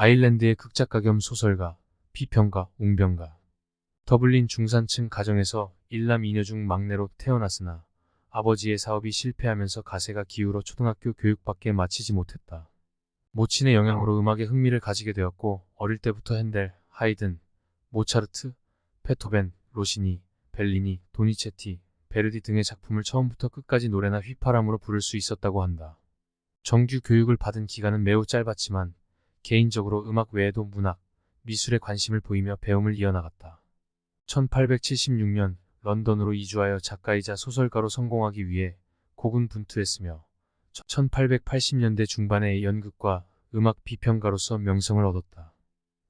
아일랜드의 극작가 겸 소설가, 비평가, 웅변가. 더블린 중산층 가정에서 일남 이녀 중 막내로 태어났으나 아버지의 사업이 실패하면서 가세가 기울어 초등학교 교육밖에 마치지 못했다. 모친의 영향으로 음악에 흥미를 가지게 되었고 어릴 때부터 핸델, 하이든, 모차르트, 베토벤, 로시니, 벨리니, 도니체티, 베르디 등의 작품을 처음부터 끝까지 노래나 휘파람으로 부를 수 있었다고 한다. 정규 교육을 받은 기간은 매우 짧았지만 개인적으로 음악 외에도 문학, 미술에 관심을 보이며 배움을 이어나갔다. 1876년 런던으로 이주하여 작가이자 소설가로 성공하기 위해 고군분투했으며 1880년대 중반에 연극과 음악 비평가로서 명성을 얻었다.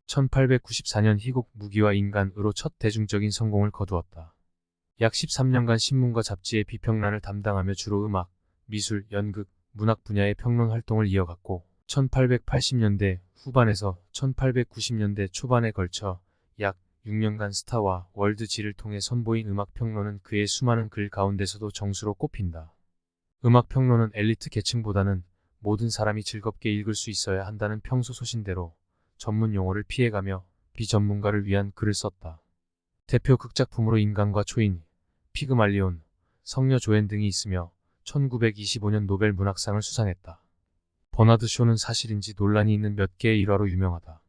1894년 희곡 무기와 인간으로 첫 대중적인 성공을 거두었다. 약 13년간 신문과 잡지의 비평란을 담당하며 주로 음악, 미술, 연극, 문학 분야의 평론 활동을 이어갔고 1880년대 후반에서 1890년대 초반에 걸쳐 약 6년간 스타와 월드지를 통해 선보인 음악 평론은 그의 수많은 글 가운데서도 정수로 꼽힌다. 음악 평론은 엘리트 계층보다는 모든 사람이 즐겁게 읽을 수 있어야 한다는 평소 소신대로 전문 용어를 피해가며 비전문가를 위한 글을 썼다. 대표 극작품으로 인간과 초인, 피그말리온, 성녀 조엔 등이 있으며 1925년 노벨 문학상을 수상했다. 버나드 쇼는 사실인지 논란이 있는 몇 개의 일화로 유명하다.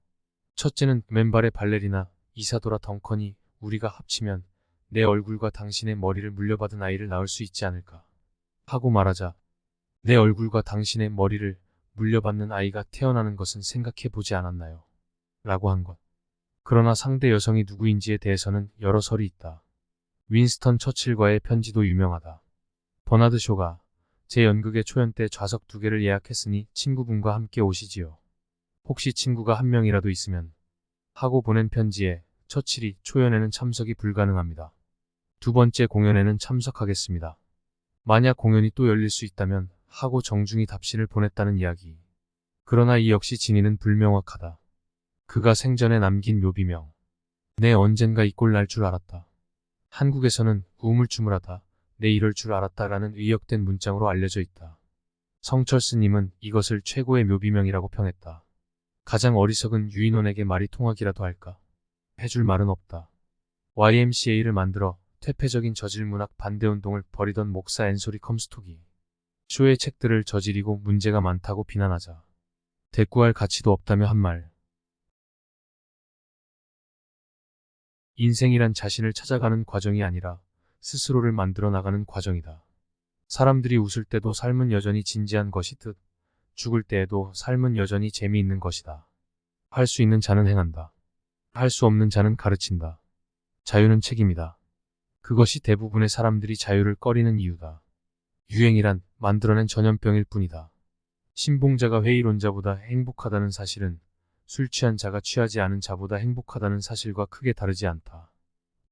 첫째는 맨발의 발레리나 이사도라 덩컨이 우리가 합치면 내 얼굴과 당신의 머리를 물려받은 아이를 낳을 수 있지 않을까 하고 말하자 내 얼굴과 당신의 머리를 물려받는 아이가 태어나는 것은 생각해 보지 않았나요? 라고 한 것. 그러나 상대 여성이 누구인지에 대해서는 여러 설이 있다. 윈스턴 처칠과의 편지도 유명하다. 버나드 쇼가 제 연극의 초연 때 좌석 2개를 예약했으니 친구분과 함께 오시지요. 혹시 친구가 한 명이라도 있으면 하고 보낸 편지에 처칠이 초연에는 참석이 불가능합니다. 두 번째 공연에는 참석하겠습니다. 만약 공연이 또 열릴 수 있다면 하고 정중히 답신을 보냈다는 이야기. 그러나 이 역시 진위는 불명확하다. 그가 생전에 남긴 묘비명. 내 언젠가 이 꼴 날 줄 알았다. 한국에서는 우물쭈물하다. 내 이럴 줄 알았다라는 의역된 문장으로 알려져 있다. 성철스님은 이것을 최고의 묘비명이라고 평했다. 가장 어리석은 유인원에게 말이 통하기라도 할까? 해줄 말은 없다. YMCA를 만들어 퇴폐적인 저질문학 반대운동을 벌이던 목사 앤소리 컴스톡이 쇼의 책들을 저지르고 문제가 많다고 비난하자 대꾸할 가치도 없다며 한 말. 인생이란 자신을 찾아가는 과정이 아니라 스스로를 만들어 나가는 과정이다. 사람들이 웃을 때도 삶은 여전히 진지한 것이듯 죽을 때에도 삶은 여전히 재미있는 것이다. 할 수 있는 자는 행한다. 할 수 없는 자는 가르친다. 자유는 책임이다. 그것이 대부분의 사람들이 자유를 꺼리는 이유다. 유행이란 만들어낸 전염병일 뿐이다. 신봉자가 회의론자보다 행복하다는 사실은 술 취한 자가 취하지 않은 자보다 행복하다는 사실과 크게 다르지 않다.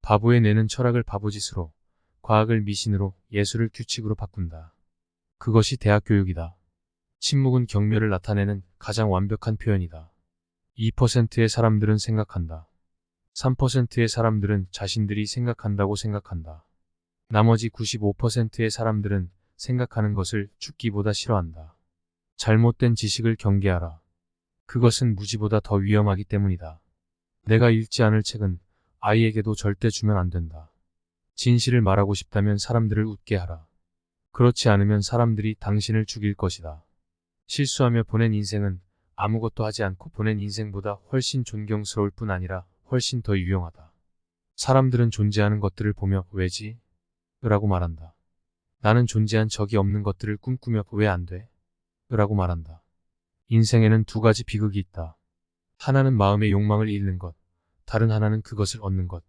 바보의 뇌는 철학을 바보짓으로, 과학을 미신으로, 예술을 규칙으로 바꾼다. 그것이 대학 교육이다. 침묵은 경멸을 나타내는 가장 완벽한 표현이다. 2%의 사람들은 생각한다. 3%의 사람들은 자신들이 생각한다고 생각한다. 나머지 95%의 사람들은 생각하는 것을 죽기보다 싫어한다. 잘못된 지식을 경계하라. 그것은 무지보다 더 위험하기 때문이다. 내가 읽지 않을 책은 아이에게도 절대 주면 안 된다. 진실을 말하고 싶다면 사람들을 웃게 하라. 그렇지 않으면 사람들이 당신을 죽일 것이다. 실수하며 보낸 인생은 아무것도 하지 않고 보낸 인생보다 훨씬 존경스러울 뿐 아니라 훨씬 더 유용하다. 사람들은 존재하는 것들을 보며 왜지? 라고 말한다. 나는 존재한 적이 없는 것들을 꿈꾸며 왜 안 돼? 라고 말한다. 인생에는 두 가지 비극이 있다. 하나는 마음의 욕망을 잃는 것, 다른 하나는 그것을 얻는 것.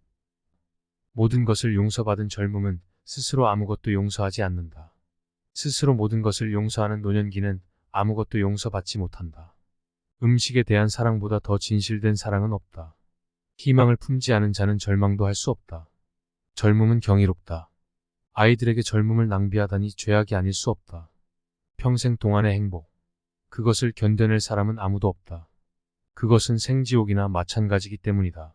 모든 것을 용서받은 젊음은 스스로 아무것도 용서하지 않는다. 스스로 모든 것을 용서하는 노년기는 아무것도 용서받지 못한다. 음식에 대한 사랑보다 더 진실된 사랑은 없다. 희망을 품지 않은 자는 절망도 할 수 없다. 젊음은 경이롭다. 아이들에게 젊음을 낭비하다니 죄악이 아닐 수 없다. 평생 동안의 행복. 그것을 견뎌낼 사람은 아무도 없다. 그것은 생지옥이나 마찬가지기 때문이다.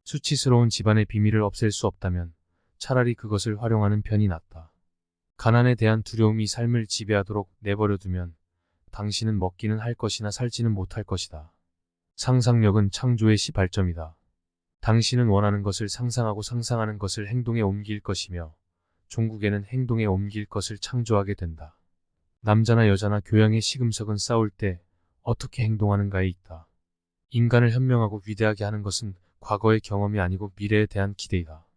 수치스러운 집안의 비밀을 없앨 수 없다면 차라리 그것을 활용하는 편이 낫다. 가난에 대한 두려움이 삶을 지배하도록 내버려두면 당신은 먹기는 할 것이나 살지는 못할 것이다. 상상력은 창조의 시발점이다. 당신은 원하는 것을 상상하고 상상하는 것을 행동에 옮길 것이며 종국에는 행동에 옮길 것을 창조하게 된다. 남자나 여자나 교양의 시금석은 싸울 때 어떻게 행동하는가에 있다. 인간을 현명하고 위대하게 하는 것은 과거의 경험이 아니고 미래에 대한 기대이다.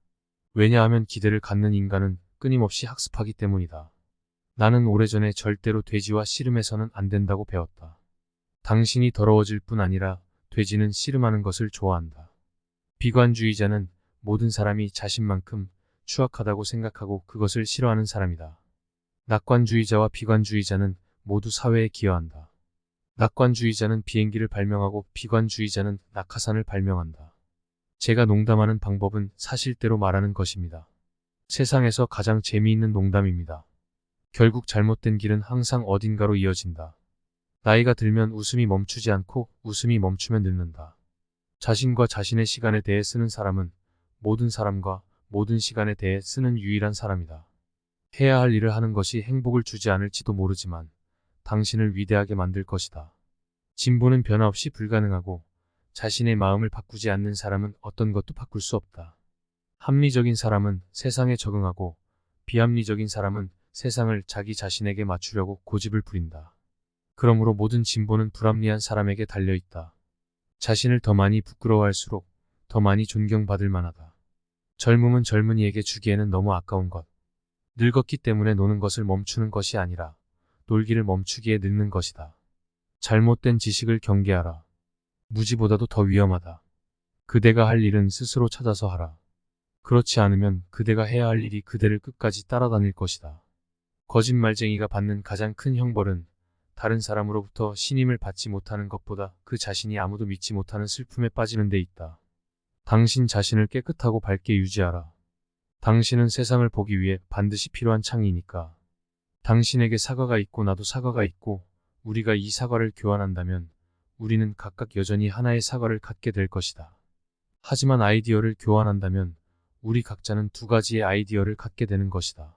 왜냐하면 기대를 갖는 인간은 끊임없이 학습하기 때문이다. 나는 오래전에 절대로 돼지와 씨름해서는 안 된다고 배웠다. 당신이 더러워질 뿐 아니라 돼지는 씨름하는 것을 좋아한다. 비관주의자는 모든 사람이 자신만큼 추악하다고 생각하고 그것을 싫어하는 사람이다. 낙관주의자와 비관주의자는 모두 사회에 기여한다. 낙관주의자는 비행기를 발명하고 비관주의자는 낙하산을 발명한다. 제가 농담하는 방법은 사실대로 말하는 것입니다. 세상에서 가장 재미있는 농담입니다. 결국 잘못된 길은 항상 어딘가로 이어진다. 나이가 들면 웃음이 멈추지 않고 웃음이 멈추면 늙는다. 자신과 자신의 시간에 대해 쓰는 사람은 모든 사람과 모든 시간에 대해 쓰는 유일한 사람이다. 해야 할 일을 하는 것이 행복을 주지 않을지도 모르지만 당신을 위대하게 만들 것이다. 진보는 변화 없이 불가능하고 자신의 마음을 바꾸지 않는 사람은 어떤 것도 바꿀 수 없다. 합리적인 사람은 세상에 적응하고 비합리적인 사람은 세상을 자기 자신에게 맞추려고 고집을 부린다. 그러므로 모든 진보는 불합리한 사람에게 달려있다. 자신을 더 많이 부끄러워할수록 더 많이 존경받을 만하다. 젊음은 젊은이에게 주기에는 너무 아까운 것. 늙었기 때문에 노는 것을 멈추는 것이 아니라 놀기를 멈추기에 늙는 것이다. 잘못된 지식을 경계하라. 무지보다도 더 위험하다. 그대가 할 일은 스스로 찾아서 하라. 그렇지 않으면 그대가 해야 할 일이 그대를 끝까지 따라다닐 것이다. 거짓말쟁이가 받는 가장 큰 형벌은 다른 사람으로부터 신임을 받지 못하는 것보다 그 자신이 아무도 믿지 못하는 슬픔에 빠지는 데 있다. 당신 자신을 깨끗하고 밝게 유지하라. 당신은 세상을 보기 위해 반드시 필요한 창이니까. 당신에게 사과가 있고 나도 사과가 있고 우리가 이 사과를 교환한다면 우리는 각각 여전히 하나의 사과를 갖게 될 것이다. 하지만 아이디어를 교환한다면 우리 각자는 두 가지의 아이디어를 갖게 되는 것이다.